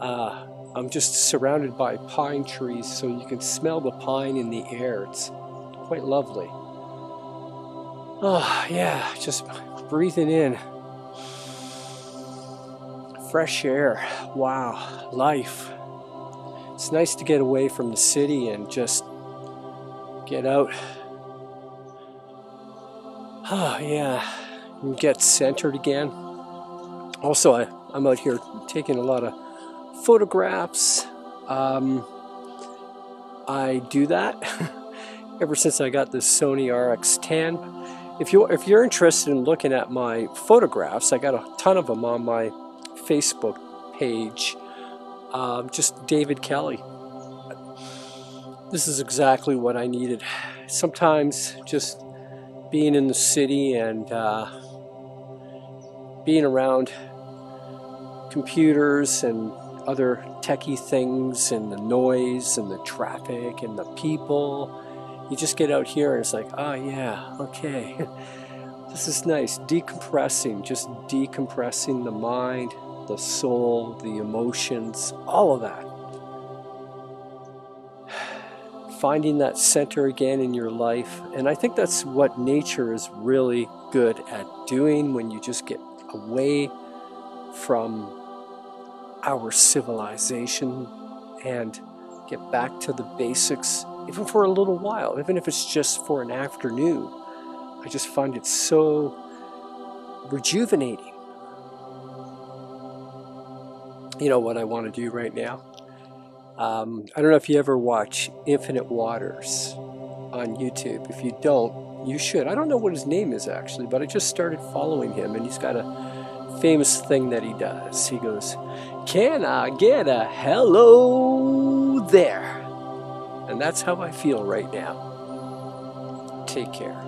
I'm just surrounded by pine trees, so you can smell the pine in the air. It's quite lovely. Oh, yeah, just breathing in fresh air. Wow, life. It's nice to get away from the city and just get out. Oh, yeah, and get centered again. Also, I'm out here taking a lot of photographs. I do that ever since I got this Sony RX10. If you're interested in looking at my photographs, I got a ton of them on my Facebook page. Just David Kelly. This is exactly what I needed. Sometimes just being in the city and being around computers and other techie things and the noise and the traffic and the people, you just get out here and it's like, oh yeah, okay, this is nice. Decompressing, just decompressing the mind, the soul, the emotions, all of that. Finding that center again in your life. And I think that's what nature is really good at doing, when you just get away from our civilization and get back to the basics, even for a little while, even if it's just for an afternoon. I just find it so rejuvenating. You know what I want to do right now? I don't know if you ever watch Infinite Waters on YouTube. If you don't, you should. I don't know what his name is actually, but I just started following him, and he's got a famous thing that he does. He goes, "Can I get a hello there?" And that's how I feel right now. Take care.